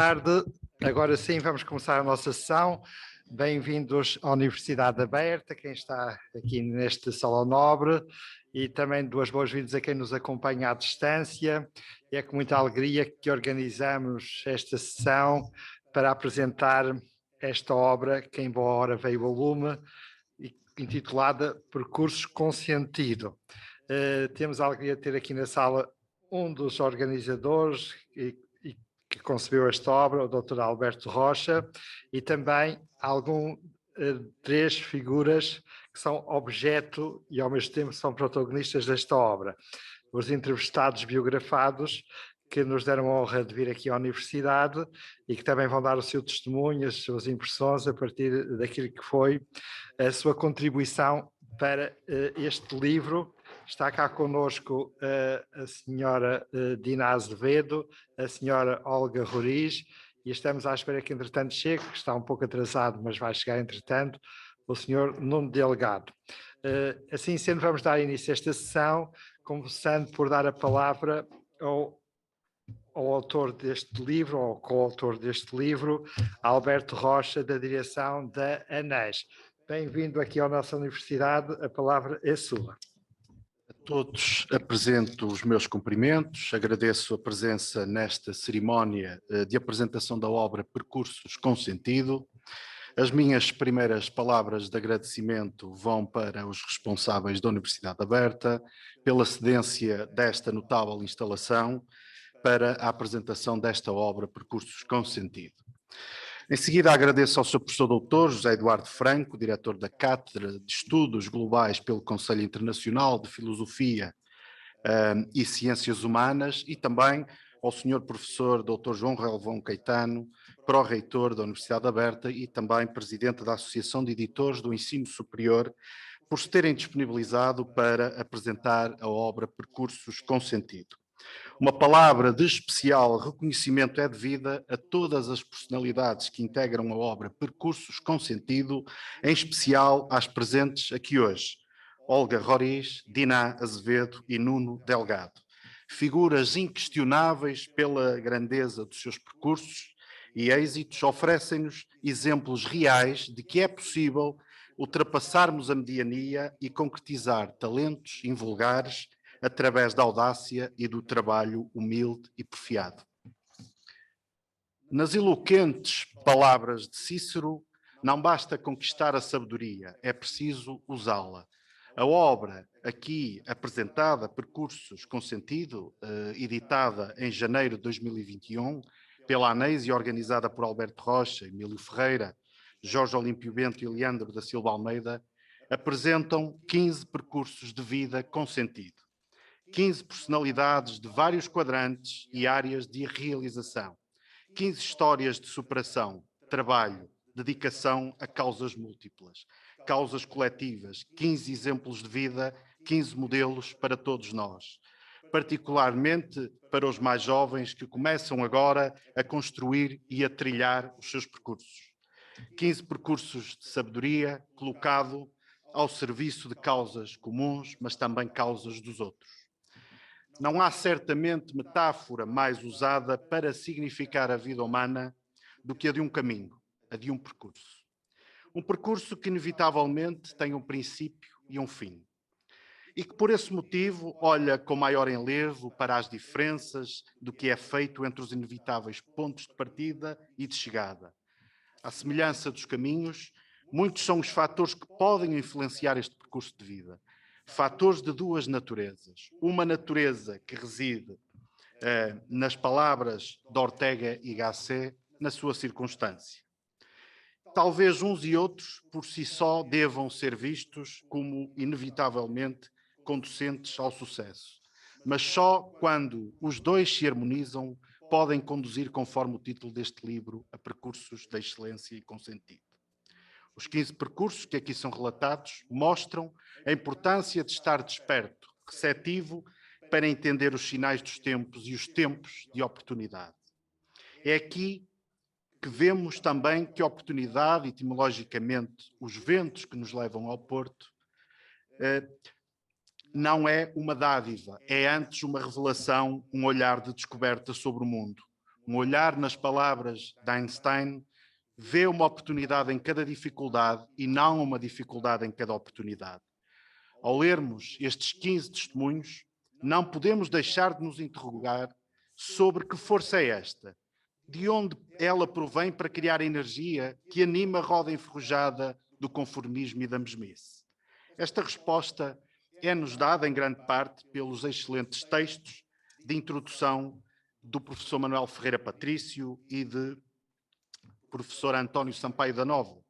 tarde. Agora sim, vamos começar a nossa sessão. Bem-vindos à Universidade Aberta, quem está aqui neste Salão Nobre, e também duas boas-vindas a quem nos acompanha à distância. É com muita alegria que organizamos esta sessão para apresentar esta obra, que em boa hora veio a lume, intitulada Percursos com Sentido. Temos a alegria de ter aqui na sala um dos organizadores que concebeu esta obra, o Dr. Alberto Rocha, e também três figuras que são objeto e ao mesmo tempo são protagonistas desta obra. Os entrevistados biografados que nos deram a honra de vir aqui à Universidade e que também vão dar o seu testemunho, as suas impressões a partir daquilo que foi a sua contribuição para este livro. Está cá connosco a senhora Dina Azevedo, a senhora Olga Roriz, e estamos à espera que entretanto chegue, que está um pouco atrasado, mas vai chegar entretanto, o senhor Nuno Delgado. Assim sendo, vamos dar início a esta sessão, começando por dar a palavra ao autor deste livro, ou coautor deste livro, Alberto Rocha, da direção da ANES. Bem-vindo aqui à nossa universidade, a palavra é sua. A todos apresento os meus cumprimentos, agradeço a presença nesta cerimónia de apresentação da obra Percursos com Sentido. As minhas primeiras palavras de agradecimento vão para os responsáveis da Universidade Aberta pela cedência desta notável instalação para a apresentação desta obra Percursos com Sentido. Em seguida, agradeço ao Sr. Professor Doutor José Eduardo Franco, diretor da Cátedra de Estudos Globais pelo Conselho Internacional de Filosofia e Ciências Humanas, e também ao Sr. Professor Dr. João Relvão Caetano, pró-reitor da Universidade Aberta e também presidente da Associação de Editores do Ensino Superior, por se terem disponibilizado para apresentar a obra Percursos com Sentido. Uma palavra de especial reconhecimento é devida a todas as personalidades que integram a obra Percursos com Sentido, em especial às presentes aqui hoje, Olga Roriz, Dina Azevedo e Nuno Delgado. Figuras inquestionáveis pela grandeza dos seus percursos e êxitos, oferecem-nos exemplos reais de que é possível ultrapassarmos a mediania e concretizar talentos invulgares através da audácia e do trabalho humilde e porfiado. Nas eloquentes palavras de Cícero, não basta conquistar a sabedoria, é preciso usá-la. A obra aqui apresentada, Percursos com Sentido, editada em janeiro de 2021, pela ANES e organizada por Alberto Rocha, Emílio Ferreira, Jorge Olímpio Bento e Leandro da Silva Almeida, apresentam 15 percursos de vida com sentido. 15 personalidades de vários quadrantes e áreas de realização. 15 histórias de superação, trabalho, dedicação a causas múltiplas, causas coletivas, 15 exemplos de vida, 15 modelos para todos nós. Particularmente para os mais jovens que começam agora a construir e a trilhar os seus percursos. 15 percursos de sabedoria colocado ao serviço de causas comuns, mas também causas dos outros. Não há certamente metáfora mais usada para significar a vida humana do que a de um caminho, a de um percurso. Um percurso que inevitavelmente tem um princípio e um fim. E que por esse motivo olha com maior enlevo para as diferenças do que é feito entre os inevitáveis pontos de partida e de chegada. À semelhança dos caminhos, muitos são os fatores que podem influenciar este percurso de vida. Fatores de duas naturezas. Uma natureza que reside nas palavras de Ortega y Gasset, na sua circunstância. Talvez uns e outros, por si só, devam ser vistos como, inevitavelmente, conducentes ao sucesso. Mas só quando os dois se harmonizam, podem conduzir, conforme o título deste livro, a percursos da excelência e com sentido. Os 15 percursos que aqui são relatados mostram a importância de estar desperto, receptivo, para entender os sinais dos tempos e os tempos de oportunidade. É aqui que vemos também que a oportunidade, etimologicamente, os ventos que nos levam ao porto, não é uma dádiva, é antes uma revelação, um olhar de descoberta sobre o mundo. Um olhar nas palavras de Einstein vê uma oportunidade em cada dificuldade e não uma dificuldade em cada oportunidade. Ao lermos estes 15 testemunhos, não podemos deixar de nos interrogar sobre que força é esta, de onde ela provém para criar a energia que anima a roda enferrujada do conformismo e da mesmice. Esta resposta é-nos dada em grande parte pelos excelentes textos de introdução do professor Manuel Ferreira Patrício e de professor António Sampaio da Nova.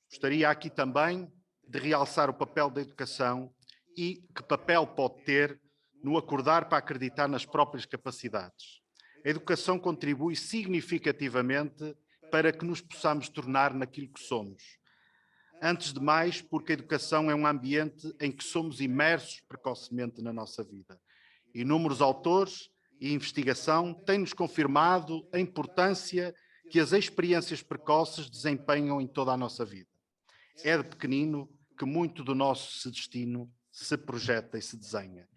Gostaria aqui também de realçar o papel da educação e que papel pode ter no acordar para acreditar nas próprias capacidades. A educação contribui significativamente para que nos possamos tornar naquilo que somos. Antes de mais, porque a educação é um ambiente em que somos imersos precocemente na nossa vida. Inúmeros autores e investigação têm-nos confirmado a importância que as experiências precoces desempenham em toda a nossa vida. É de pequenino que muito do nosso destino se projeta e se desenha,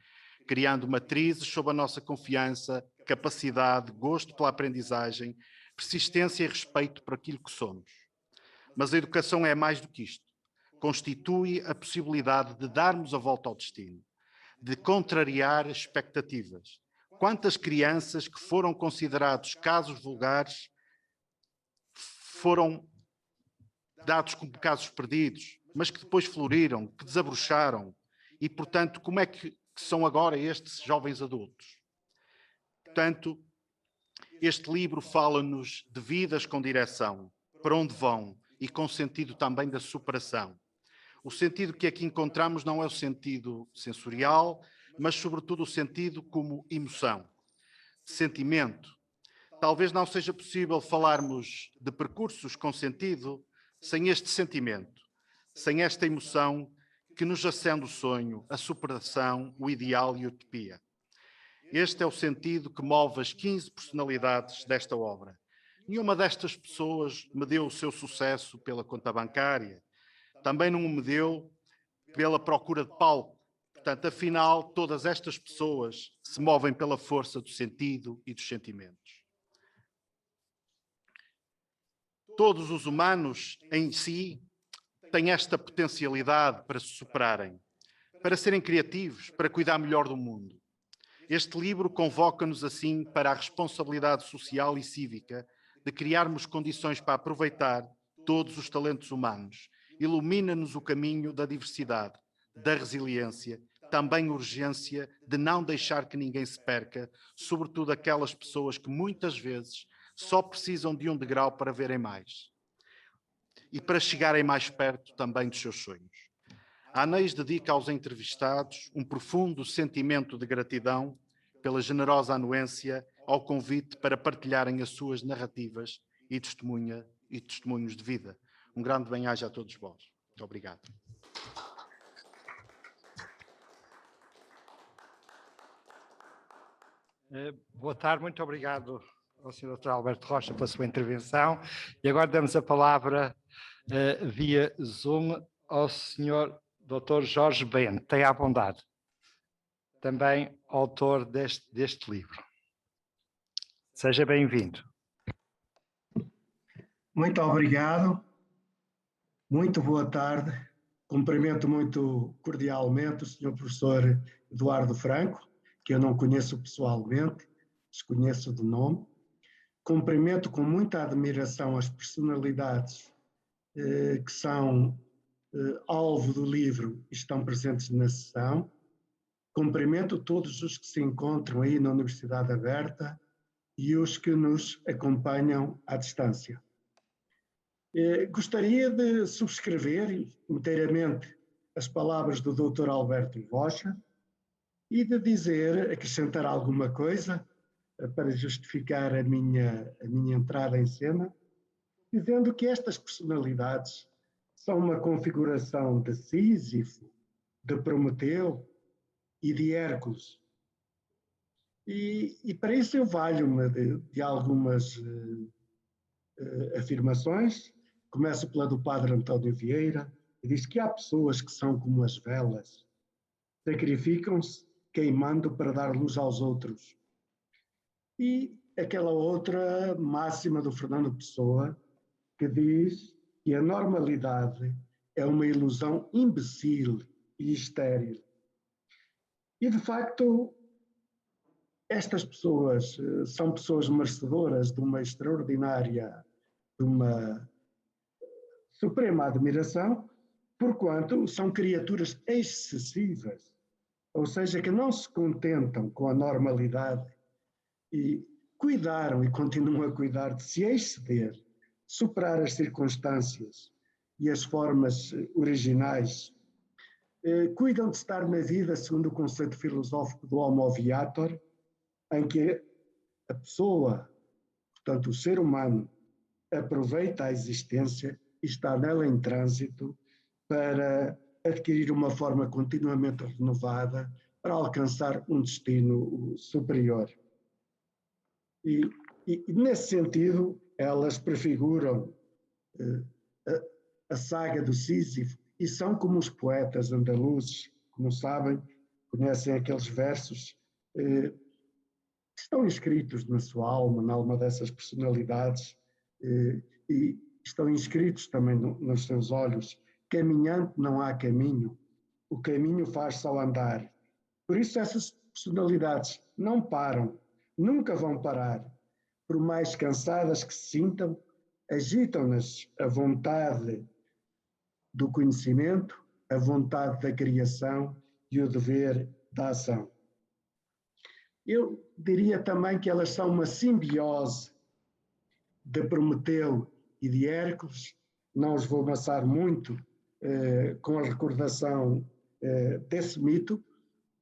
criando matrizes sob a nossa confiança, capacidade, gosto pela aprendizagem, persistência e respeito por aquilo que somos. Mas a educação é mais do que isto. Constitui a possibilidade de darmos a volta ao destino, de contrariar expectativas. Quantas crianças que foram considerados casos vulgares foram dados como casos perdidos, mas que depois floriram, que desabrocharam. E, portanto, como é que são agora estes jovens adultos? Portanto, este livro fala-nos de vidas com direção, para onde vão, e com sentido também da superação. O sentido que aqui encontramos não é o sentido sensorial, mas sobretudo o sentido como emoção, sentimento. Talvez não seja possível falarmos de percursos com sentido sem este sentimento, sem esta emoção que nos acende o sonho, a superação, o ideal e a utopia. Este é o sentido que move as 15 personalidades desta obra. Nenhuma destas pessoas me deu o seu sucesso pela conta bancária, também não me deu pela procura de palco. Portanto, afinal, todas estas pessoas se movem pela força do sentido e dos sentimentos. Todos os humanos em si têm esta potencialidade para se superarem, para serem criativos, para cuidar melhor do mundo. Este livro convoca-nos assim para a responsabilidade social e cívica de criarmos condições para aproveitar todos os talentos humanos. Ilumina-nos o caminho da diversidade, da resiliência, também a urgência de não deixar que ninguém se perca, sobretudo aquelas pessoas que muitas vezes só precisam de um degrau para verem mais e para chegarem mais perto também dos seus sonhos. A Anéis dedica aos entrevistados um profundo sentimento de gratidão pela generosa anuência ao convite para partilharem as suas narrativas e testemunhos de vida. Um grande bem-aja a todos vós. Muito obrigado. Boa tarde, muito obrigado ao Sr. Dr. Alberto Rocha pela sua intervenção. E agora damos a palavra via Zoom ao Sr. Dr. Jorge Bento. Tenha a bondade. Também autor deste livro. Seja bem-vindo. Muito obrigado. Muito boa tarde. Cumprimento muito cordialmente o Sr. Professor Eduardo Franco, que eu não conheço pessoalmente, desconheço de nome. Cumprimento com muita admiração as personalidades que são alvo do livro e estão presentes na sessão. Cumprimento todos os que se encontram aí na Universidade Aberta e os que nos acompanham à distância. Gostaria de subscrever inteiramente as palavras do Dr. Alberto Rocha e de dizer, acrescentar alguma coisa para justificar a minha entrada em cena, dizendo que estas personalidades são uma configuração de Sísifo, de Prometeu e de Hércules. E para isso eu valho-me de algumas afirmações. Começo pela do Padre António Vieira, que diz que há pessoas que são como as velas, sacrificam-se queimando para dar luz aos outros. E aquela outra máxima do Fernando Pessoa, que diz que a normalidade é uma ilusão imbecil e estéril. E, de facto, estas pessoas são pessoas merecedoras de uma extraordinária, de uma suprema admiração, porquanto são criaturas excessivas, ou seja, que não se contentam com a normalidade e cuidaram e continuam a cuidar de se exceder, superar as circunstâncias e as formas originais. Cuidam de estar na vida segundo o conceito filosófico do homo viator, em que a pessoa, portanto o ser humano, aproveita a existência e está nela em trânsito para adquirir uma forma continuamente renovada para alcançar um destino superior. E nesse sentido, elas prefiguram a saga do Sísifo e são como os poetas andaluzes, como sabem, conhecem aqueles versos que estão inscritos na sua alma, na alma dessas personalidades, e estão inscritos também nos seus olhos. Caminhante não há caminho, o caminho faz-se ao andar. Por isso essas personalidades não param, nunca vão parar. Por mais cansadas que se sintam, agitam-nas a vontade do conhecimento, a vontade da criação e o dever da ação. Eu diria também que elas são uma simbiose de Prometeu e de Hércules. Não os vou amassar muito com a recordação desse mito,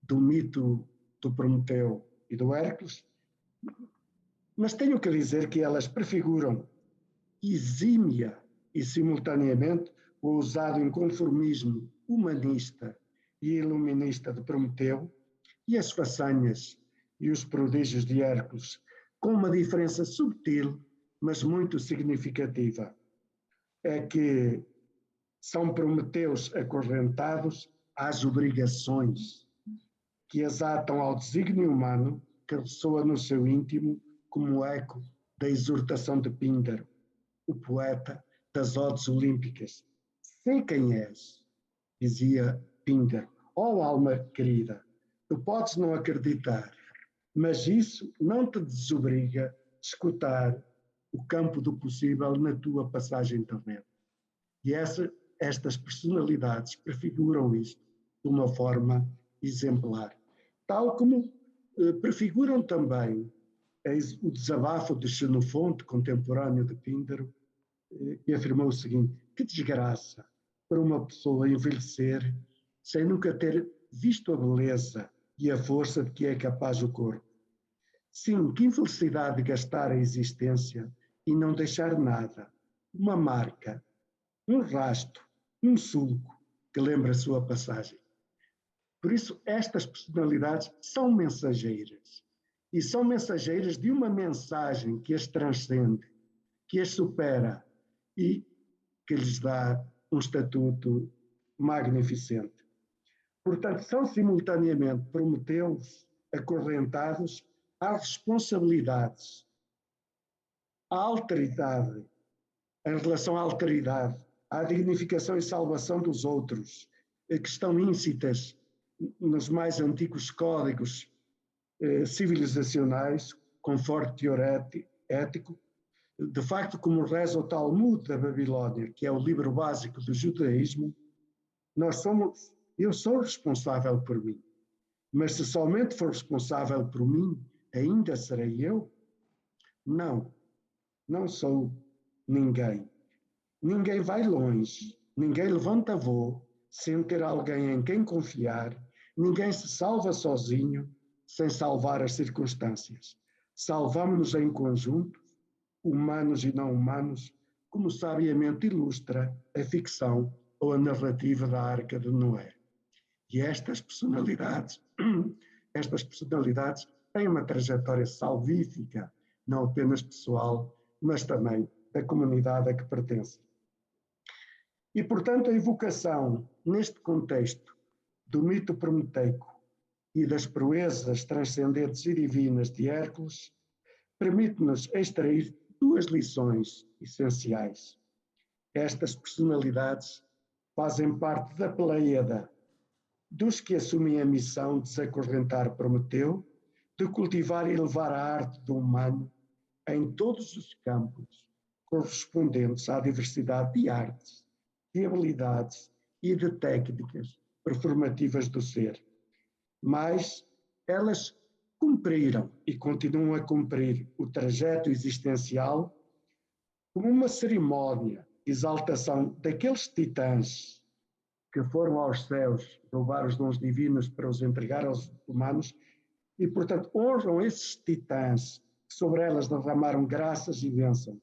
do mito do Prometeu e do Hércules, mas tenho que dizer que elas prefiguram exímia e simultaneamente o ousado inconformismo humanista e iluminista de Prometeu e as façanhas e os prodígios de Hércules, com uma diferença subtil, mas muito significativa. É que são Prometeus acorrentados às obrigações que as atam ao desígnio humano, que ressoa no seu íntimo como eco da exortação de Píndaro, o poeta das odes olímpicas. Sei quem és, dizia Píndaro. Ó alma querida, tu podes não acreditar, mas isso não te desobriga de escutar o campo do possível na tua passagem terrena. E estas personalidades prefiguram isto de uma forma exemplar. Tal como prefiguram também o desabafo de Xenofonte, contemporâneo de Píndaro, que afirmou o seguinte: que desgraça para uma pessoa envelhecer sem nunca ter visto a beleza e a força de que é capaz o corpo. Sim, que infelicidade gastar a existência e não deixar nada, uma marca, um rasto, um sulco que lembra a sua passagem. Por isso, estas personalidades são mensageiras, e são mensageiras de uma mensagem que as transcende, que as supera e que lhes dá um estatuto magnificente. Portanto, são simultaneamente Prometeus acorrentados às responsabilidades, à alteridade, em relação à alteridade, à dignificação e salvação dos outros, que estão íncitas nos mais antigos códigos civilizacionais, com forte teor ético. De facto, como reza o Talmud da Babilónia, que é o livro básico do judaísmo, eu sou responsável por mim, mas se somente for responsável por mim, ainda serei eu? Não, não sou ninguém. Ninguém vai longe, ninguém levanta voo sem ter alguém em quem confiar, ninguém se salva sozinho sem salvar as circunstâncias. Salvamos-nos em conjunto, humanos e não humanos, como sabiamente ilustra a ficção ou a narrativa da Arca de Noé. E estas personalidades têm uma trajetória salvífica, não apenas pessoal, mas também da comunidade a que pertencem. E, portanto, a evocação, neste contexto, do mito prometeico e das proezas transcendentes e divinas de Hércules, permite-nos extrair duas lições essenciais. Estas personalidades fazem parte da pleiada dos que assumem a missão de desacorrentar Prometeu, de cultivar e levar a arte do humano em todos os campos correspondentes à diversidade de artes, de habilidades e de técnicas performativas do ser. Mas elas cumpriram e continuam a cumprir o trajeto existencial como uma cerimónia de exaltação daqueles titãs que foram aos céus roubar os dons divinos para os entregar aos humanos e, portanto, honram esses titãs que sobre elas derramaram graças e bênçãos.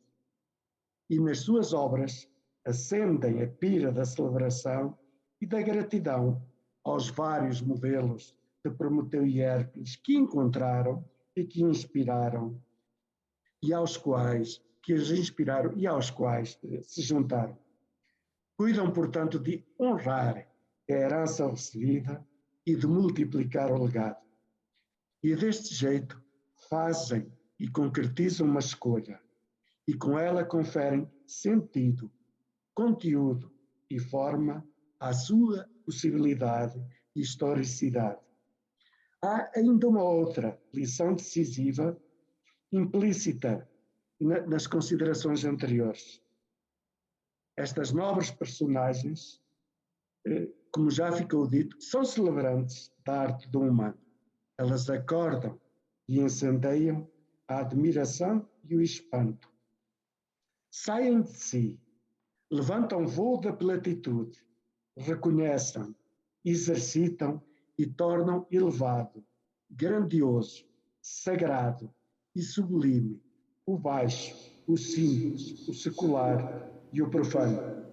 E nas suas obras acendem a pira da celebração e da gratidão aos vários modelos de Prometeu e Hércules que encontraram e que inspiraram e aos quais se juntaram. Cuidam, portanto, de honrar a herança recebida e de multiplicar o legado. E deste jeito fazem e concretizam uma escolha e com ela conferem sentido, conteúdo e forma à sua possibilidade e historicidade. Há ainda uma outra lição decisiva implícita nas considerações anteriores. Estas nobres personagens, como já ficou dito, são celebrantes da arte do humano. Elas acordam e incendeiam a admiração e o espanto. Saem de si, levantam voo da platitude, reconhecem, exercitam e tornam elevado, grandioso, sagrado e sublime o baixo, o simples, o secular e o profano.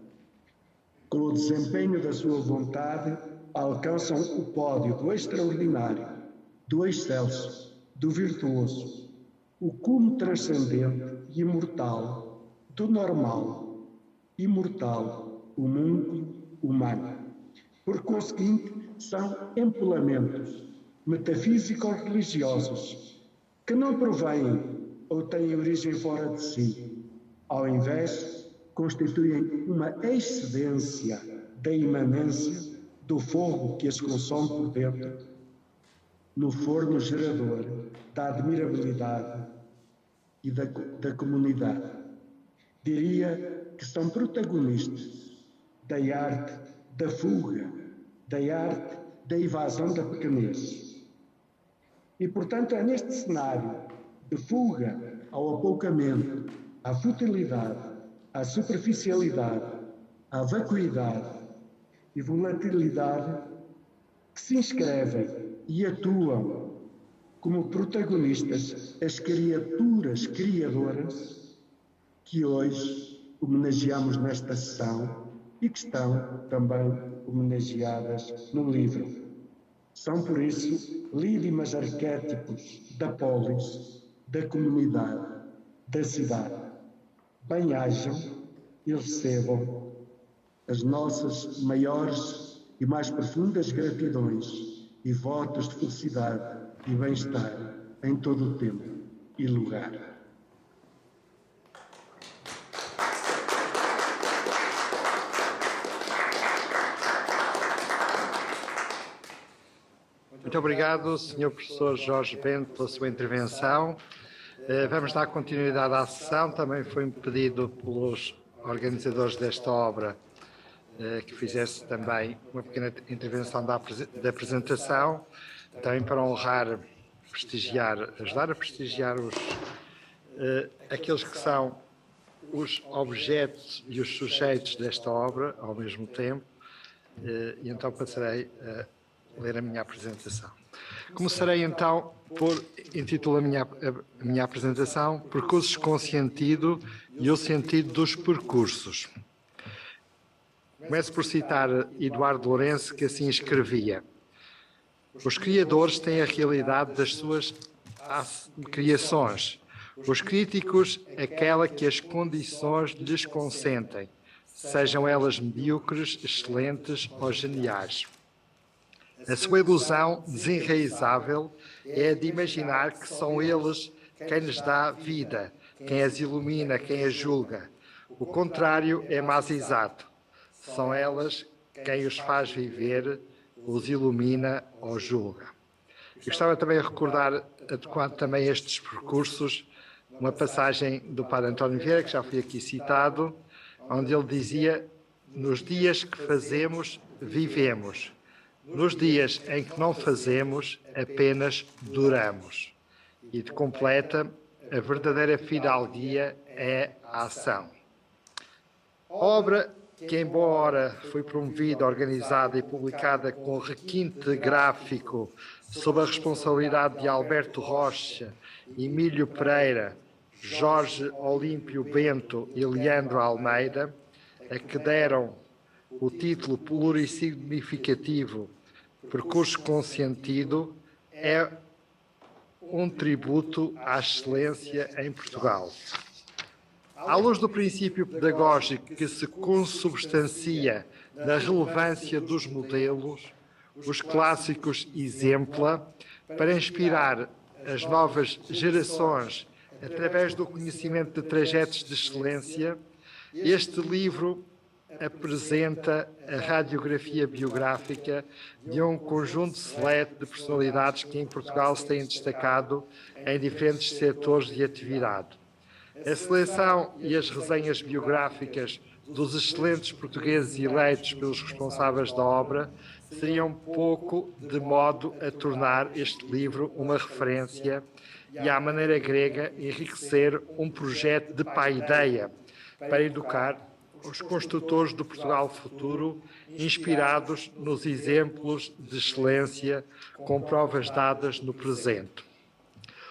Com o desempenho da sua vontade, alcançam o pódio do extraordinário, do excelso, do virtuoso, o cume transcendente e imortal, do normal, imortal, o mundo humano. Por conseguinte, são empolamentos metafísico-religiosos que não provêm ou têm origem fora de si. Ao invés, constituem uma excedência da imanência do fogo que as consome por dentro, no forno gerador da admirabilidade e da comunidade. Diria que são protagonistas da arte da fuga, da arte da evasão da pequenez. E, portanto, é neste cenário de fuga ao apoucamento, à futilidade, à superficialidade, à vacuidade e volatilidade que se inscrevem e atuam como protagonistas as criaturas criadoras que hoje homenageamos nesta sessão e que estão também homenageadas no livro. São, por isso, lídimas arquétipos da polis, da comunidade, da cidade. Bem-ajam e recebam as nossas maiores e mais profundas gratidões e votos de felicidade e bem-estar em todo o tempo e lugar. Muito obrigado, Sr. Professor Jorge Bento, pela sua intervenção. Vamos dar continuidade à sessão. Também foi pedido pelos organizadores desta obra que fizesse também uma pequena intervenção da apresentação, também para honrar, ajudar a prestigiar aqueles que são os objetos e os sujeitos desta obra ao mesmo tempo. E então passarei a ler a minha apresentação. Começarei então intitulo a minha apresentação Percursos com Sentido e o Sentido dos Percursos. Começo por citar Eduardo Lourenço, que assim escrevia: os criadores têm a realidade das suas criações, os críticos aquela que as condições lhes consentem, sejam elas medíocres, excelentes ou geniais. A sua ilusão desenraizável é a de imaginar que são eles quem lhes dá vida, quem as ilumina, quem as julga. O contrário é mais exato. São elas quem os faz viver, os ilumina ou julga. Eu gostava também de recordar, adequado também estes percursos, uma passagem do Padre António Vieira, que já foi aqui citado, onde ele dizia: nos dias que fazemos, vivemos. Nos dias em que não fazemos, apenas duramos. E de completa, a verdadeira fidalguia é a ação. A obra, que em boa hora foi promovida, organizada e publicada com requinte gráfico sob a responsabilidade de Alberto Rocha, Emílio Pereira, Jorge Olímpio Bento e Leandro Almeida, a que deram o título plurisignificativo Percurso com Sentido, é um tributo à excelência em Portugal. À luz do princípio pedagógico que se consubstancia na relevância dos modelos, os clássicos exempla, para inspirar as novas gerações através do conhecimento de trajetos de excelência, este livro apresenta a radiografia biográfica de um conjunto seleto de personalidades que em Portugal se têm destacado em diferentes setores de atividade. A seleção e as resenhas biográficas dos excelentes portugueses eleitos pelos responsáveis da obra seriam pouco de modo a tornar este livro uma referência e, à maneira grega, enriquecer um projeto de paideia para educar os construtores do Portugal futuro, inspirados nos exemplos de excelência com provas dadas no presente.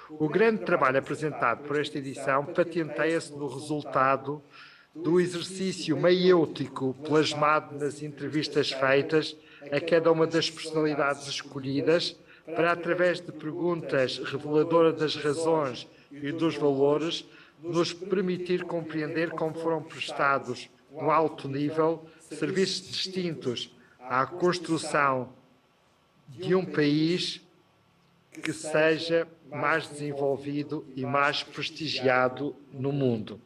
O grande trabalho apresentado por esta edição patenteia-se no resultado do exercício maiêutico plasmado nas entrevistas feitas a cada uma das personalidades escolhidas para, através de perguntas reveladoras das razões e dos valores, nos permitir compreender como foram prestados no alto nível serviços distintos à construção de um país que seja mais desenvolvido e mais prestigiado no mundo.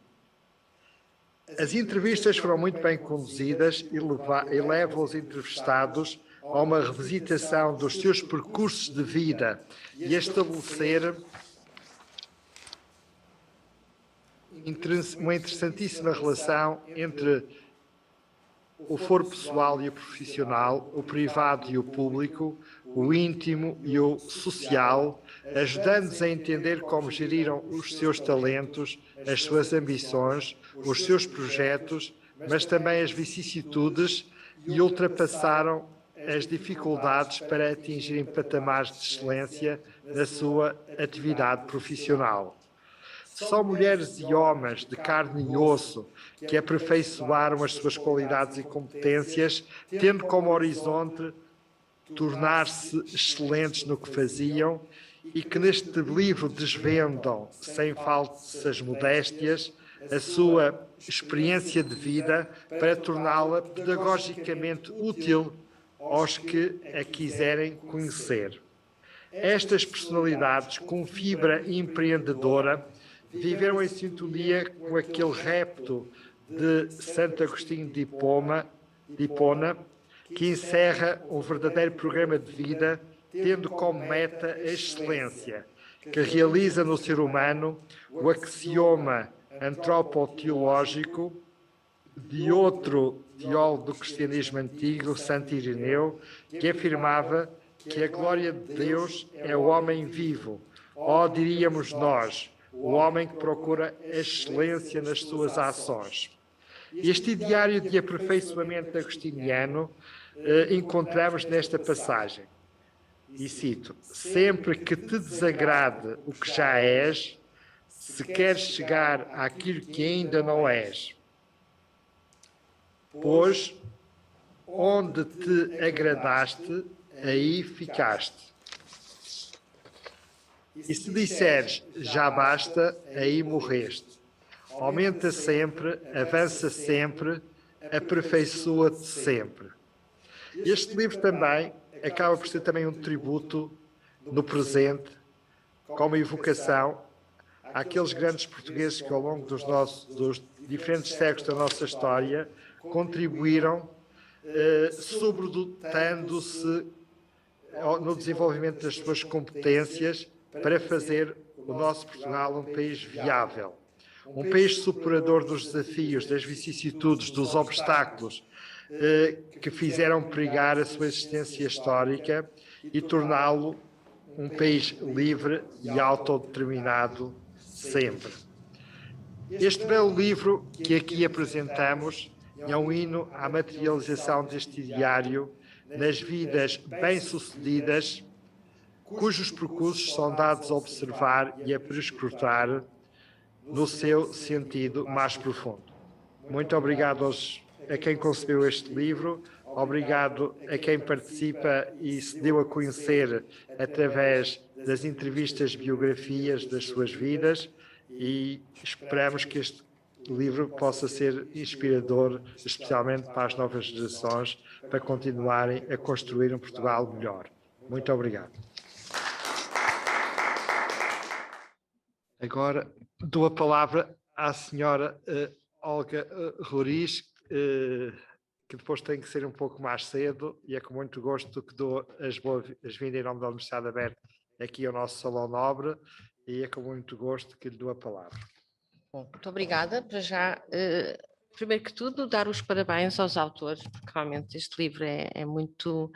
As entrevistas foram muito bem conduzidas e levam os entrevistados a uma revisitação dos seus percursos de vida e a estabelecer uma interessantíssima relação entre o foro pessoal e o profissional, o privado e o público, o íntimo e o social, ajudando-nos a entender como geriram os seus talentos, as suas ambições, os seus projetos, mas também as vicissitudes, e ultrapassaram as dificuldades para atingirem patamares de excelência na sua atividade profissional. São mulheres e homens de carne e osso que aperfeiçoaram as suas qualidades e competências, tendo como horizonte tornar-se excelentes no que faziam, e que neste livro desvendam, sem falsas modéstias, a sua experiência de vida para torná-la pedagogicamente útil aos que a quiserem conhecer. Estas personalidades, com fibra empreendedora, viveram em sintonia com aquele repto de Santo Agostinho de Hipona, que encerra um verdadeiro programa de vida, tendo como meta a excelência, que realiza no ser humano o axioma antropoteológico de outro teólogo do cristianismo antigo, Santo Ireneu, que afirmava que a glória de Deus é o homem vivo, ou diríamos nós, o homem que procura a excelência nas suas ações. Este ideário de aperfeiçoamento agostiniano encontramos nesta passagem. E cito: sempre que te desagrade o que já és, se queres chegar àquilo que ainda não és, pois onde te agradaste, aí ficaste. E se disseres já basta, aí morreste. Aumenta sempre, avança sempre, aperfeiçoa-te sempre. Este livro também acaba por ser também um tributo no presente, como evocação àqueles grandes portugueses que ao longo dos diferentes séculos da nossa história contribuíram, sobredotando-se no desenvolvimento das suas competências para fazer o nosso Portugal um país viável, um país superador dos desafios, das vicissitudes, dos obstáculos que fizeram perigar a sua existência histórica e torná-lo um país livre e autodeterminado sempre. Este belo livro que aqui apresentamos é um hino à materialização deste ideário nas vidas bem-sucedidas, cujos percursos são dados a observar e a prescrutar no seu sentido mais profundo. Muito obrigado a quem concebeu este livro, obrigado a quem participa e se deu a conhecer através das entrevistas, biografias das suas vidas, e esperamos que este livro possa ser inspirador, especialmente para as novas gerações, para continuarem a construir um Portugal melhor. Muito obrigado. Agora dou a palavra à senhora Olga Roriz, que depois tem que ser um pouco mais cedo, e é com muito gosto que dou as-vindas em nome da Universidade Aberta aqui ao nosso Salão Nobre, e é com muito gosto que lhe dou a palavra. Bom, muito obrigada. Para já, primeiro que tudo, dar os parabéns aos autores, porque realmente este livro é muito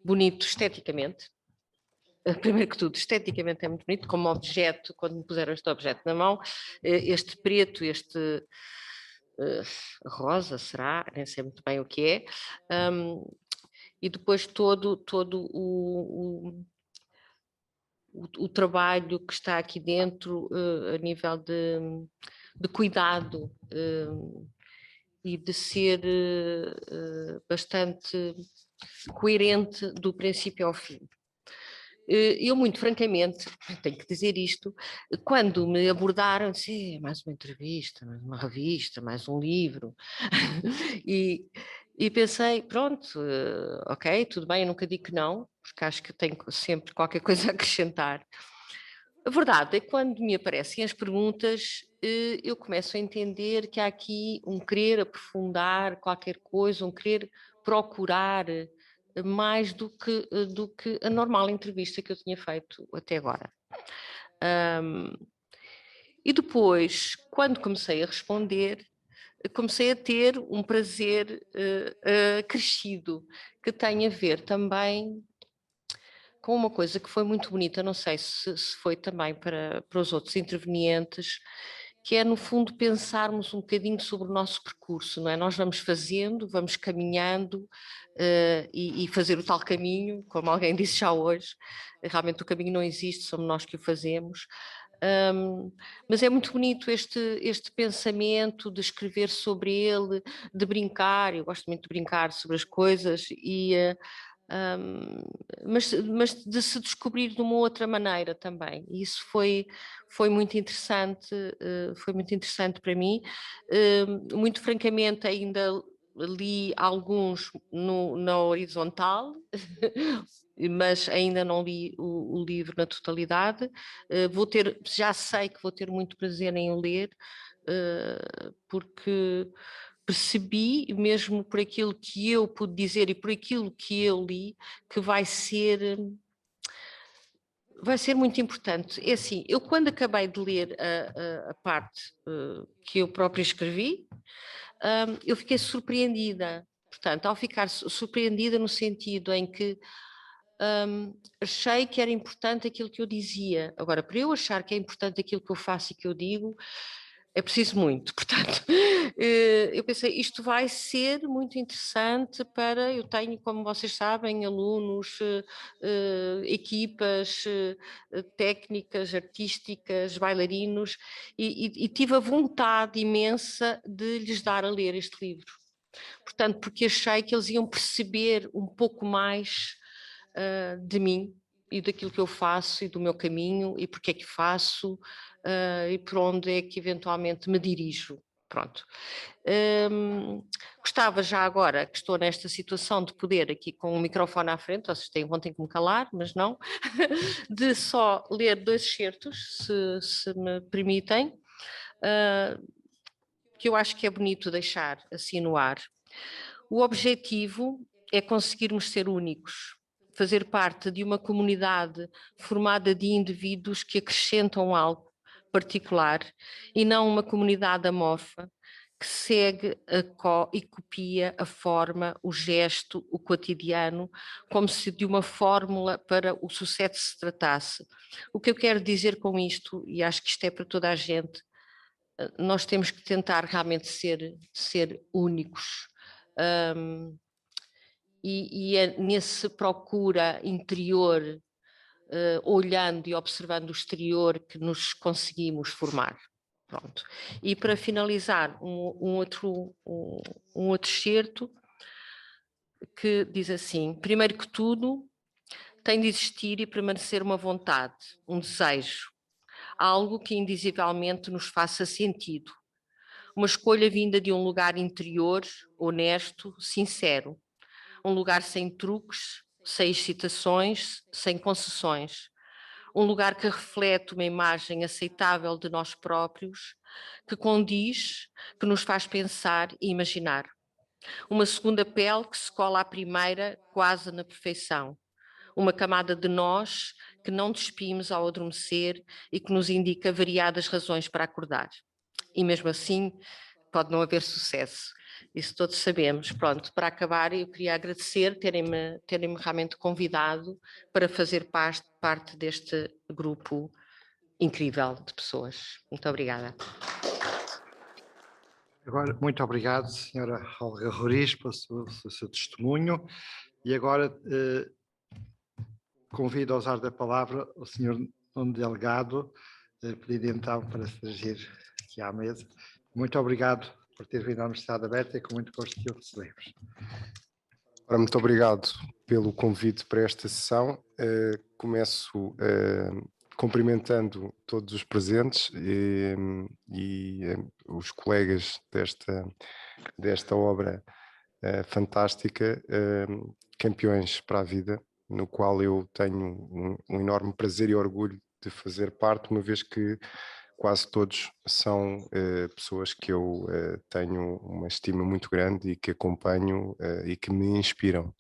bonito esteticamente. Primeiro que tudo, esteticamente é muito bonito, como objeto, quando me puseram este objeto na mão, este preto, este rosa, será? Nem sei muito bem o que é. E depois todo o trabalho que está aqui dentro a nível de cuidado e de ser bastante coerente do princípio ao fim. Eu, muito francamente, tenho que dizer isto, quando me abordaram, disse, mais uma entrevista, mais uma revista, mais um livro, e pensei, pronto, ok, tudo bem, eu nunca digo que não, porque acho que tenho sempre qualquer coisa a acrescentar. A verdade é que quando me aparecem as perguntas, eu começo a entender que há aqui um querer aprofundar qualquer coisa, um querer procurar mais do que a normal entrevista que eu tinha feito até agora. E depois, quando comecei a responder, comecei a ter um prazer crescido, que tem a ver também com uma coisa que foi muito bonita, não sei se foi também para os outros intervenientes, que é, no fundo, pensarmos um bocadinho sobre o nosso percurso, não é? Nós vamos fazendo, vamos caminhando e fazer o tal caminho, como alguém disse já hoje, realmente o caminho não existe, somos nós que o fazemos. Mas é muito bonito este pensamento de escrever sobre ele, de brincar, eu gosto muito de brincar sobre as coisas, mas de se descobrir de uma outra maneira também. E isso foi muito interessante, para mim. Muito francamente, ainda li alguns na horizontal, mas ainda não li o livro na totalidade. Já sei que vou ter muito prazer em o ler, porque percebi, mesmo por aquilo que eu pude dizer e por aquilo que eu li, que vai ser muito importante. É assim, eu quando acabei de ler a parte que eu própria escrevi, eu fiquei surpreendida. Portanto, ao ficar surpreendida no sentido em que achei que era importante aquilo que eu dizia. Agora, para eu achar que é importante aquilo que eu faço e que eu digo, é preciso muito. Portanto, eu pensei, isto vai ser muito interessante para... Eu tenho, como vocês sabem, alunos, equipas técnicas, artísticas, bailarinos, e tive a vontade imensa de lhes dar a ler este livro. Portanto, porque achei que eles iam perceber um pouco mais de mim e daquilo que eu faço e do meu caminho e porque é que faço e por onde é que eventualmente me dirijo. Pronto. Gostava já agora, que estou nesta situação, de poder aqui com o microfone à frente, vocês vão ter que me calar, mas não, de só ler 2 excertos, se me permitem, que eu acho que é bonito deixar assim no ar. O objetivo é conseguirmos ser únicos, fazer parte de uma comunidade formada de indivíduos que acrescentam algo particular e não uma comunidade amorfa que segue e copia a forma, o gesto, o cotidiano, como se de uma fórmula para o sucesso se tratasse. O que eu quero dizer com isto, e acho que isto é para toda a gente, nós temos que tentar realmente ser únicos. E é nesse procura interior, olhando e observando o exterior, que nos conseguimos formar. Pronto. E para finalizar, um outro excerto que diz assim: primeiro que tudo, tem de existir e permanecer uma vontade, um desejo, algo que indizivelmente nos faça sentido. Uma escolha vinda de um lugar interior, honesto, sincero. Um lugar sem truques, sem excitações, sem concessões. Um lugar que reflete uma imagem aceitável de nós próprios, que condiz, que nos faz pensar e imaginar. Uma segunda pele que se cola à primeira, quase na perfeição. Uma camada de nós que não despimos ao adormecer e que nos indica variadas razões para acordar. E mesmo assim, pode não haver sucesso. Isso todos sabemos. Pronto, para acabar, eu queria agradecer terem-me realmente convidado para fazer parte deste grupo incrível de pessoas. Muito obrigada. Agora, muito obrigado, senhora Olga Roriz, pelo seu testemunho. E agora convido a usar da palavra o senhor Nuno Delgado, pedido então para se dirigir aqui à mesa. Muito obrigado por ter vindo à Universidade Aberta e com muito gosto que o recebemos. Ora, muito obrigado pelo convite para esta sessão. Começo cumprimentando todos os presentes e os colegas desta obra fantástica, Campeões para a Vida, no qual eu tenho um enorme prazer e orgulho de fazer parte, uma vez que quase todos são pessoas que eu tenho uma estima muito grande e que acompanho e que me inspiram.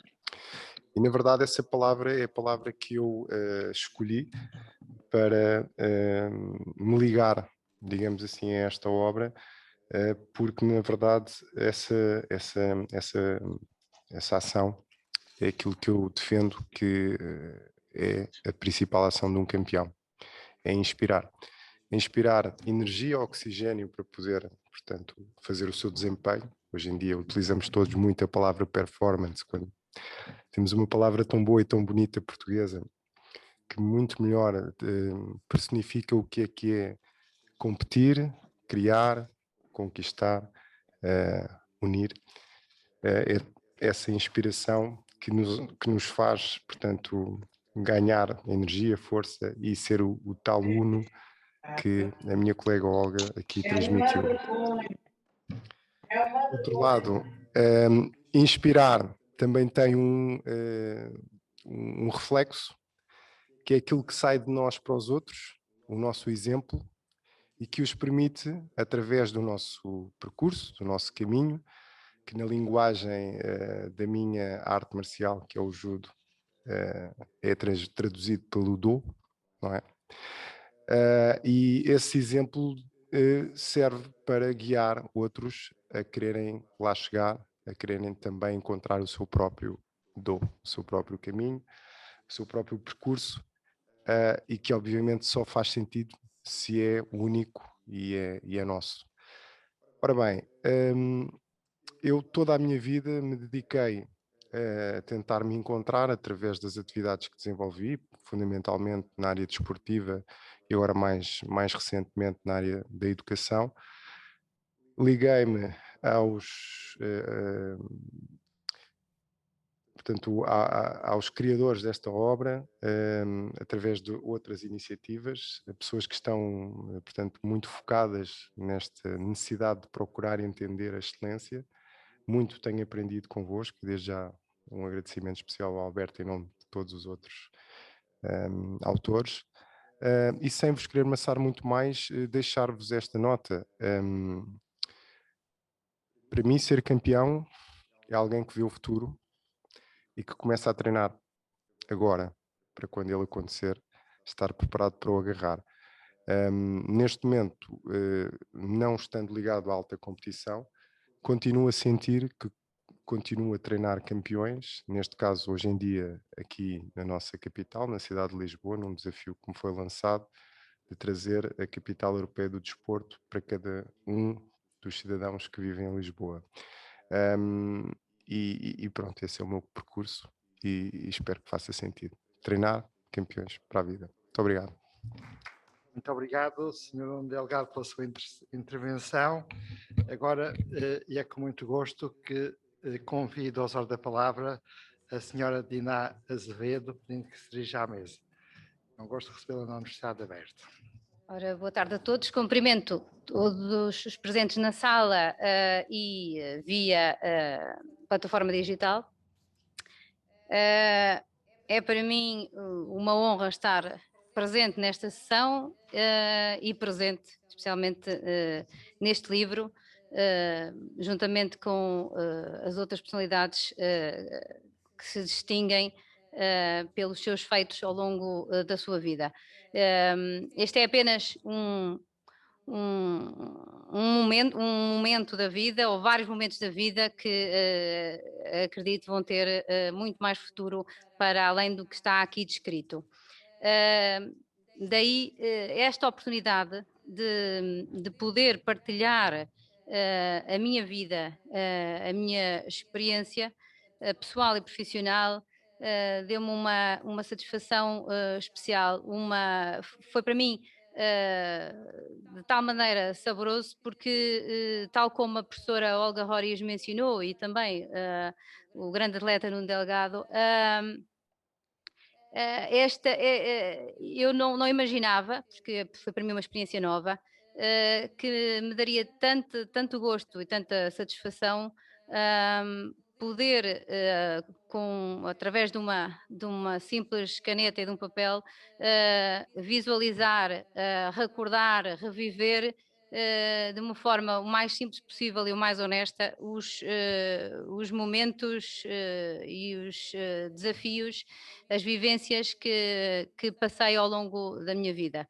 E, na verdade, essa palavra é a palavra que eu escolhi para me ligar, digamos assim, a esta obra, porque, na verdade, essa ação é aquilo que eu defendo que é a principal ação de um campeão, é inspirar. Inspirar energia, oxigênio para poder, portanto, fazer o seu desempenho. Hoje em dia utilizamos todos muito a palavra performance, quando temos uma palavra tão boa e tão bonita portuguesa, que muito melhor personifica o que é competir, criar, conquistar, unir. Essa inspiração que nos faz, portanto, ganhar energia, força e ser o tal uno que a minha colega Olga aqui transmitiu. Por outro lado, inspirar também tem um reflexo, que é aquilo que sai de nós para os outros, o nosso exemplo, e que os permite, através do nosso percurso, do nosso caminho, que na linguagem da minha arte marcial, que é o judo, é traduzido pelo do, não é? E esse exemplo serve para guiar outros a quererem lá chegar, a quererem também encontrar o seu próprio do, o seu próprio caminho, o seu próprio percurso, e que obviamente só faz sentido se é único e é nosso. Ora bem, eu toda a minha vida me dediquei a tentar me encontrar através das atividades que desenvolvi, fundamentalmente na área desportiva e agora mais recentemente na área da educação. Liguei-me portanto, aos criadores desta obra, através de outras iniciativas, pessoas que estão, portanto, muito focadas nesta necessidade de procurar entender a excelência. Muito tenho aprendido convosco, desde já um agradecimento especial ao Alberto em nome de todos os outros autores. E sem vos querer amassar muito mais, deixar-vos esta nota. Para mim, ser campeão é alguém que vê o futuro e que começa a treinar agora, para quando ele acontecer, estar preparado para o agarrar. Neste momento, não estando ligado à alta competição, continuo a sentir que continuo a treinar campeões, neste caso, hoje em dia, aqui na nossa capital, na cidade de Lisboa, num desafio que me foi lançado, de trazer a capital europeia do desporto para cada um dos cidadãos que vivem em Lisboa. E pronto, esse é o meu percurso e espero que faça sentido. Treinar campeões para a vida. Muito obrigado. Muito obrigado, Sr. Nuno Delgado, pela sua intervenção. Agora, e é com muito gosto que convido aos usuários da palavra a Sra. Diná Azevedo, pedindo que se dirija à mesa. É um gosto de recebê-la na Universidade Aberta. Ora, boa tarde a todos. Cumprimento todos os presentes na sala e via plataforma digital. É para mim uma honra estar presente nesta sessão e presente especialmente neste livro, juntamente com as outras personalidades que se distinguem pelos seus feitos ao longo da sua vida. Este é apenas um momento da vida, ou vários momentos da vida, que acredito vão ter muito mais futuro para além do que está aqui descrito. Daí esta oportunidade de poder partilhar a minha vida, a minha experiência pessoal e profissional, deu-me uma satisfação especial. Foi para mim de tal maneira saboroso, porque tal como a professora Olga Rorias mencionou, e também o grande atleta Nuno Delgado, eu não imaginava, porque foi para mim uma experiência nova, que me daria tanto gosto e tanta satisfação poder, através de uma simples caneta e de um papel, visualizar, recordar, reviver de uma forma o mais simples possível e o mais honesta os momentos e os desafios, as vivências que passei ao longo da minha vida.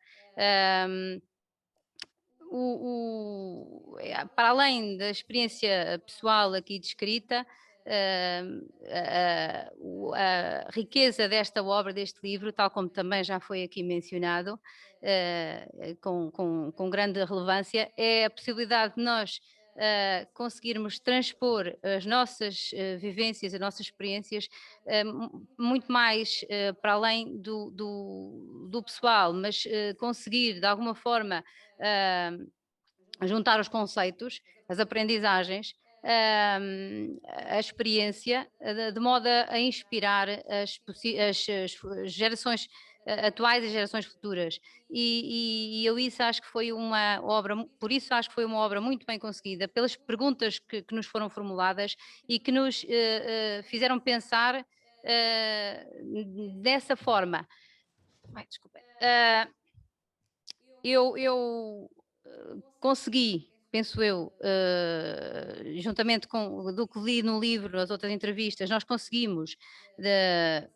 Para além da experiência pessoal aqui descrita, a riqueza desta obra, deste livro, tal como também já foi aqui mencionado, com grande relevância, é a possibilidade de nós conseguirmos transpor as nossas vivências, as nossas experiências, muito mais para além do pessoal, mas conseguir de alguma forma juntar os conceitos, as aprendizagens, a experiência, de modo a inspirar as gerações atuais e gerações futuras. E eu isso acho que foi uma obra, por isso acho que foi uma obra muito bem conseguida, pelas perguntas que nos foram formuladas e que nos fizeram pensar dessa forma. Desculpa. Eu consegui, penso eu, juntamente com do que li no livro, as outras entrevistas, nós conseguimos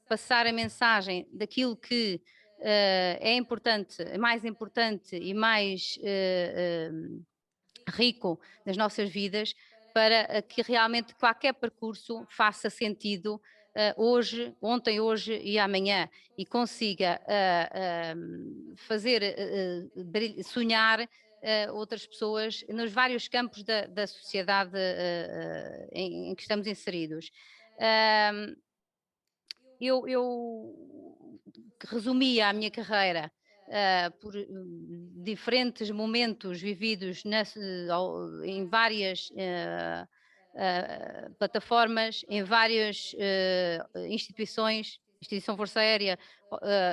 passar a mensagem daquilo que é importante, mais importante e mais rico nas nossas vidas, para que realmente qualquer percurso faça sentido hoje, ontem, hoje e amanhã, e consiga fazer sonhar outras pessoas nos vários campos da sociedade em que estamos inseridos. Eu resumia a minha carreira por diferentes momentos vividos em várias plataformas em várias instituição Força Aérea,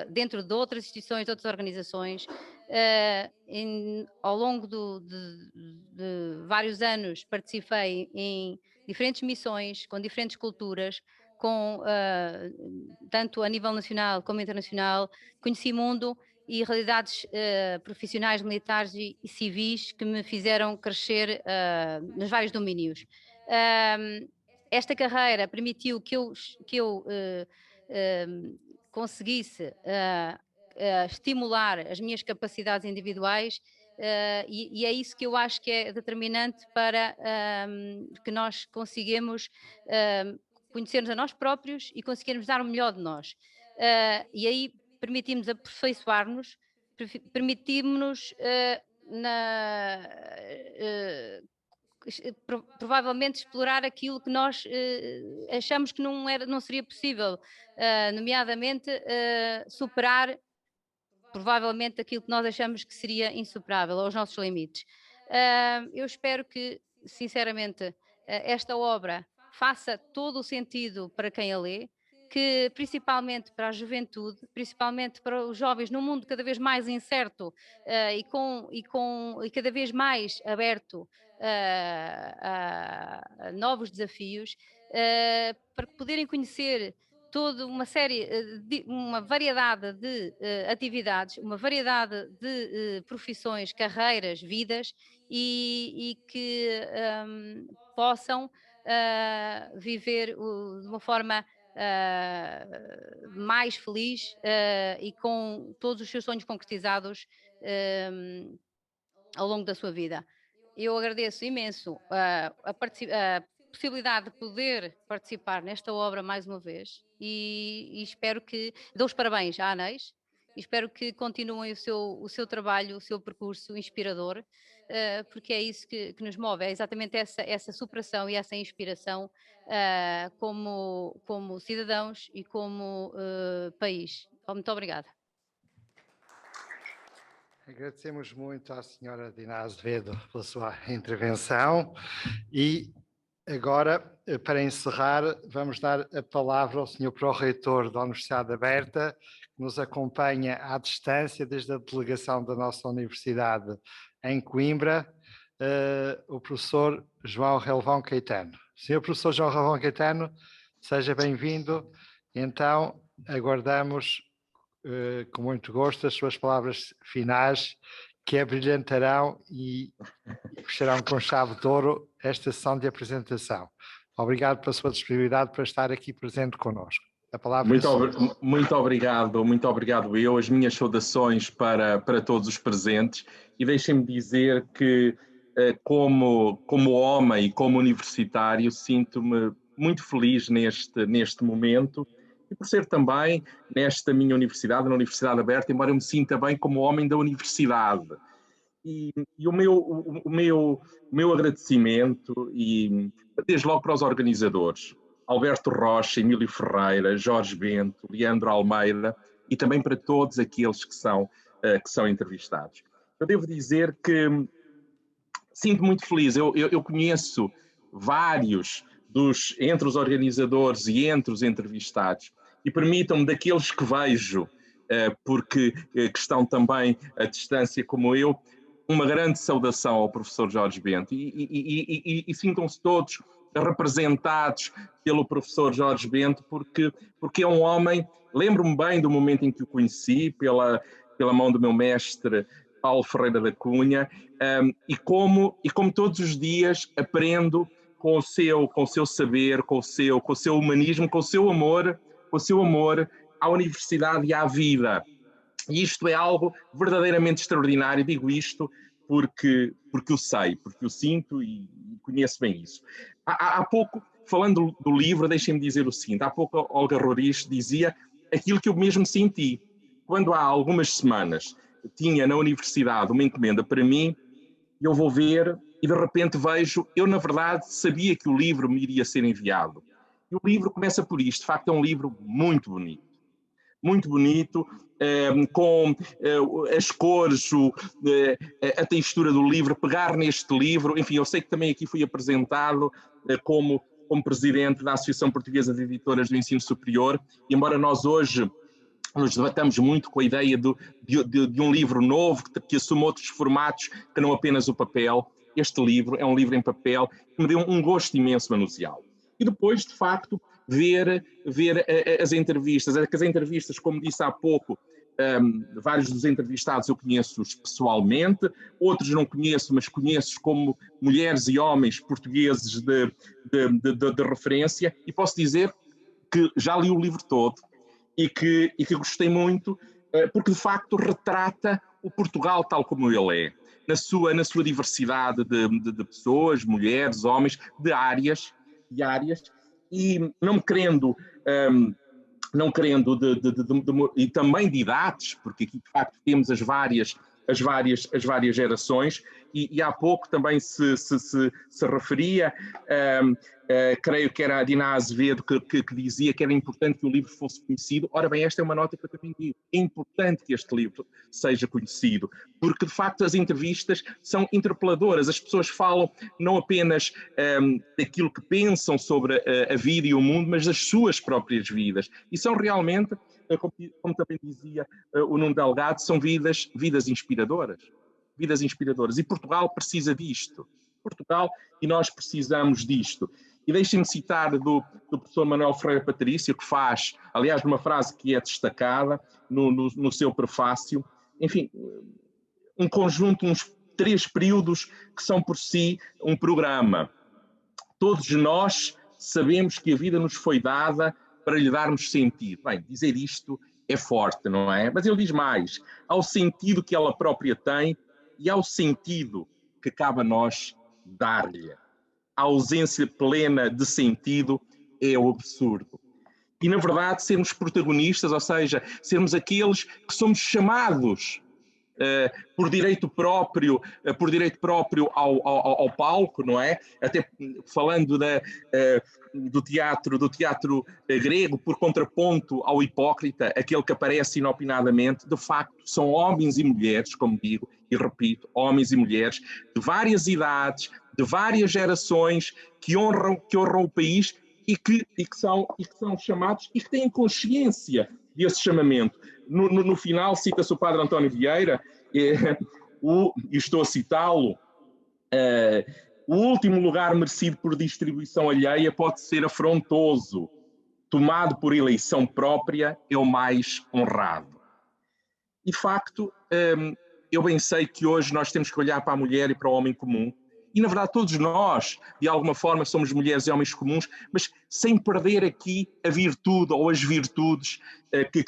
dentro de outras instituições, de outras organizações. Ao longo de vários anos participei em diferentes missões, com diferentes culturas, tanto a nível nacional como internacional. Conheci mundo e realidades profissionais, militares e civis que me fizeram crescer nos vários domínios. Esta carreira permitiu que eu conseguisse estimular as minhas capacidades individuais, e é isso que eu acho que é determinante para que nós consigamos conhecermos a nós próprios e conseguirmos dar o melhor de nós. E aí permitimos aperfeiçoar-nos, permitimos-nos provavelmente explorar aquilo que nós achamos que não seria possível, nomeadamente superar provavelmente aquilo que nós achamos que seria insuperável, aos nossos limites. Eu espero que, sinceramente, esta obra faça todo o sentido para quem a lê, que principalmente para a juventude, principalmente para os jovens num mundo cada vez mais incerto e cada vez mais aberto a novos desafios, para poderem conhecer toda uma variedade de atividades, uma variedade de profissões, carreiras, vidas, e que possam viver de uma forma mais feliz e com todos os seus sonhos concretizados ao longo da sua vida. Eu agradeço imenso a possibilidade de poder participar nesta obra mais uma vez, e espero que dou os parabéns à ANEIS e espero que continuem o seu trabalho, o seu percurso inspirador, porque é isso que nos move, é exatamente essa superação e essa inspiração como cidadãos e como país. Muito obrigada. Agradecemos muito à senhora Dina Azevedo pela sua intervenção e agora, para encerrar, vamos dar a palavra ao senhor Pró-Reitor da Universidade Aberta, que nos acompanha à distância desde a delegação da nossa universidade em Coimbra, o professor João Relvão Caetano. Senhor professor João Relvão Caetano, seja bem-vindo. Então, aguardamos com muito gosto as suas palavras finais, que abrilhantarão e fecharão com chave de ouro esta sessão de apresentação. Obrigado pela sua disponibilidade para estar aqui presente connosco. A palavra muito obrigado eu. As minhas saudações para todos os presentes, e deixem-me dizer que como homem e como universitário sinto-me muito feliz neste momento, e por ser também nesta minha universidade, na Universidade Aberta, embora eu me sinta bem como homem da universidade. E o meu agradecimento, e desde logo para os organizadores, Alberto Rocha, Emílio Ferreira, Jorge Bento, Leandro Almeida, e também para todos aqueles que são entrevistados. Eu devo dizer que sinto muito feliz. Eu conheço vários entre os organizadores e entre os entrevistados, e permitam-me, daqueles que vejo, porque que estão também à distância como eu, uma grande saudação ao professor Jorge Bento, e sintam-se todos representados pelo professor Jorge Bento, porque é um homem, lembro-me bem do momento em que o conheci, pela mão do meu mestre Paulo Ferreira da Cunha, e como todos os dias aprendo com o seu saber, com o seu humanismo, com o seu amor à universidade e à vida. E isto é algo verdadeiramente extraordinário. Digo isto porque o sei, porque o sinto e conheço bem isso. Há pouco, falando do livro, deixem-me dizer o seguinte: há pouco Olga Roriz dizia aquilo que eu mesmo senti. Quando há algumas semanas tinha na universidade uma encomenda para mim, eu vou ver e de repente vejo, eu na verdade sabia que o livro me iria ser enviado. E o livro começa por isto, de facto é um livro muito bonito. muito bonito, com as cores, a textura do livro, pegar neste livro. Enfim, eu sei que também aqui fui apresentado como presidente da Associação Portuguesa de Editoras do Ensino Superior, e embora nós hoje nos debatamos muito com a ideia de um livro novo, que assuma outros formatos que não apenas o papel, este livro é um livro em papel que me deu um gosto imenso manuseá-lo. E depois, de facto, ver as entrevistas. As entrevistas, como disse há pouco, vários dos entrevistados eu conheço-os pessoalmente, outros não conheço, mas conheço como mulheres e homens portugueses de referência, e posso dizer que já li o livro todo e que gostei muito, porque de facto retrata o Portugal tal como ele é, na sua diversidade de pessoas, mulheres, homens, de áreas, e não querendo e também de idades, porque aqui de facto temos as várias gerações, e há pouco também se referia, creio que era a Dina Azevedo que dizia que era importante que o livro fosse conhecido. Ora bem, esta é uma nota que eu também digo, é importante que este livro seja conhecido, porque de facto as entrevistas são interpeladoras, as pessoas falam não apenas daquilo que pensam sobre a vida e o mundo, mas das suas próprias vidas, e são realmente, como também dizia o Nuno Delgado, são vidas inspiradoras, e Portugal precisa disto, e nós precisamos disto. E deixem-me citar do professor Manuel Freire Patrício, que faz, aliás, uma frase que é destacada no seu prefácio, enfim, um conjunto, uns 3 períodos que são por si um programa. Todos nós sabemos que a vida nos foi dada para lhe darmos sentido. Bem, dizer isto é forte, não é? Mas ele diz mais, ao sentido que ela própria tem e ao sentido que cabe a nós dar-lhe. A ausência plena de sentido é o absurdo. E, na verdade, sermos protagonistas, ou seja, sermos aqueles que somos chamados por direito próprio ao palco, não é? Até falando do teatro grego, por contraponto ao Hipócrita, aquele que aparece inopinadamente, de facto, são homens e mulheres, como digo, e repito, homens e mulheres de várias idades, de várias gerações, que honram o país e que são chamados e que têm consciência desse chamamento. No final, cita-se o padre António Vieira, e estou a citá-lo, o último lugar merecido por distribuição alheia pode ser afrontoso, tomado por eleição própria é o mais honrado. E, de facto, eu bem sei que hoje nós temos que olhar para a mulher e para o homem comum, e na verdade todos nós, de alguma forma, somos mulheres e homens comuns, mas sem perder aqui a virtude ou as virtudes que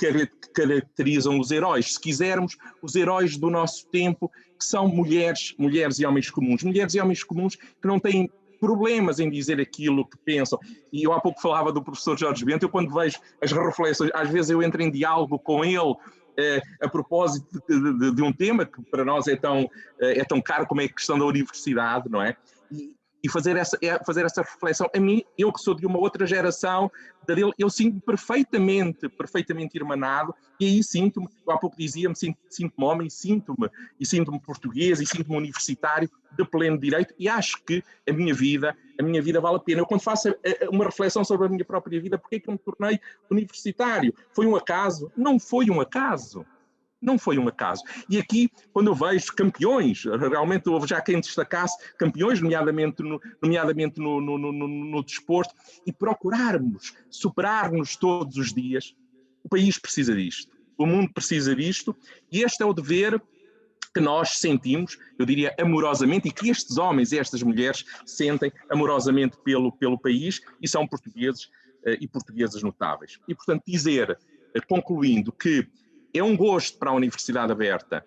caracterizam os heróis. Se quisermos, os heróis do nosso tempo, que são mulheres e homens comuns. Mulheres e homens comuns que não têm problemas em dizer aquilo que pensam. E eu há pouco falava do professor Jorge Bento, eu quando vejo as reflexões, às vezes eu entro em diálogo com ele, a propósito de um tema que para nós é tão caro como é a questão da universidade, não é? E fazer essa reflexão. A mim, eu que sou de uma outra geração, eu sinto-me perfeitamente irmanado, e aí sinto-me, eu há pouco dizia-me, sinto-me homem, sinto-me português, e sinto-me universitário de pleno direito, e acho que a minha vida vale a pena. Eu quando faço uma reflexão sobre a minha própria vida, porque é que eu me tornei universitário? Foi um acaso? Não foi um acaso. Não foi um acaso. E aqui, quando eu vejo campeões, realmente houve já quem destacasse campeões, nomeadamente no desporto, e procurarmos superar-nos todos os dias, o país precisa disto, o mundo precisa disto, e este é o dever que nós sentimos, eu diria amorosamente, e que estes homens e estas mulheres sentem amorosamente pelo país, e são portugueses e portuguesas notáveis. E, portanto, dizer, concluindo, que é um gosto para a Universidade Aberta,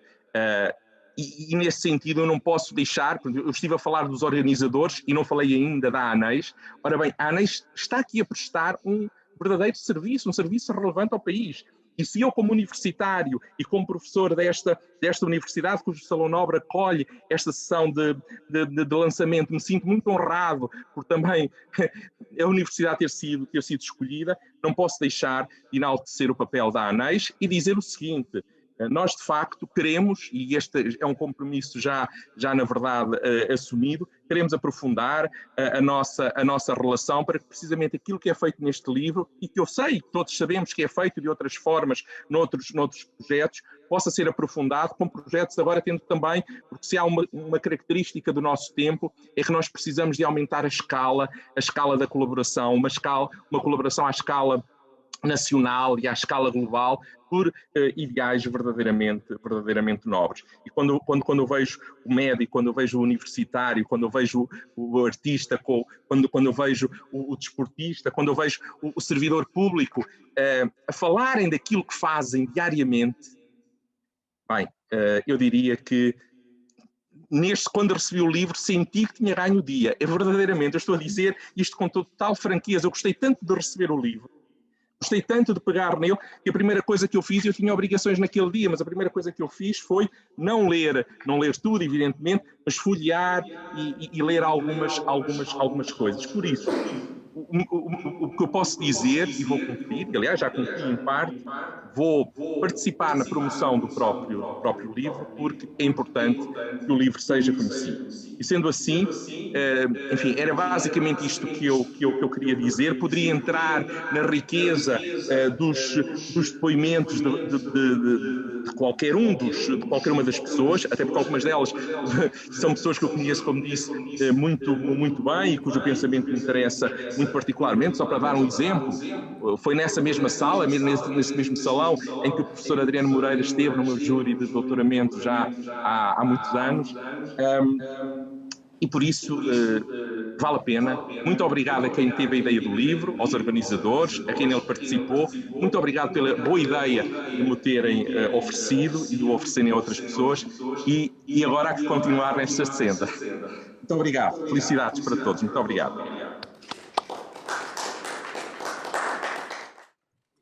e nesse sentido eu não posso deixar, eu estive a falar dos organizadores e não falei ainda da ANEIS. Ora bem, a ANEIS está aqui a prestar um verdadeiro serviço, um serviço relevante ao país. E se eu, como universitário e como professor desta universidade, cujo Salão Nobre acolhe esta sessão de lançamento, me sinto muito honrado por também a universidade ter sido escolhida, não posso deixar de enaltecer o papel da ANEIS e dizer o seguinte: nós, de facto, queremos, e este é um compromisso já na verdade, assumido, queremos aprofundar a nossa relação para que precisamente aquilo que é feito neste livro, e que eu sei, todos sabemos que é feito de outras formas, noutros projetos, possa ser aprofundado com projetos agora tendo também, porque se há uma característica do nosso tempo, é que nós precisamos de aumentar a escala da colaboração, uma colaboração à escala nacional e à escala global por ideais verdadeiramente nobres. E quando eu vejo o médico, quando eu vejo o universitário, quando eu vejo o artista, quando eu vejo o desportista, quando eu vejo o servidor público a falarem daquilo que fazem diariamente, bem, eu diria que quando recebi o livro, senti que tinha ganho o dia. É verdadeiramente, eu estou a dizer isto com total franqueza, eu gostei tanto de receber o livro, gostei tanto de pegar nele, que a primeira coisa que eu fiz, eu tinha obrigações naquele dia, mas a primeira coisa que eu fiz foi não ler tudo, evidentemente, mas folhear e ler algumas coisas. Por isso, o que eu posso dizer, e vou cumprir, e aliás já cumpri em parte, vou participar na promoção do próprio livro, porque é importante que o livro seja conhecido. E sendo assim, enfim, era basicamente isto que eu queria dizer. Poderia entrar na riqueza dos depoimentos de qualquer uma das pessoas, até porque algumas delas são pessoas que eu conheço, como disse, muito bem, e cujo pensamento me interessa muito particularmente. Só para dar um exemplo, foi nessa mesma sala, nesse mesmo salão, em que o professor Adriano Moreira esteve no meu júri de doutoramento já há muitos anos. E por isso vale a pena. Muito obrigado a quem teve a ideia do livro, aos organizadores, a quem nele participou. Muito obrigado pela boa ideia de me terem oferecido e de o oferecerem a outras pessoas. E agora há que continuar nesta senda. Muito obrigado. Felicidades para todos. Muito obrigado.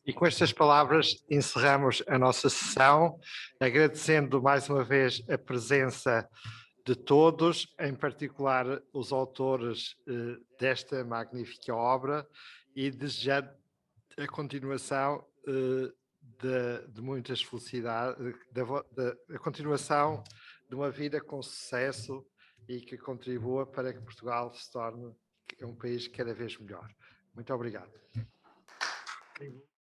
E com estas palavras encerramos a nossa sessão, agradecendo mais uma vez a presença de todos, em particular os autores desta magnífica obra, e desejando a continuação de muitas felicidades, a continuação de uma vida com sucesso e que contribua para que Portugal se torne um país cada vez melhor. Muito obrigado.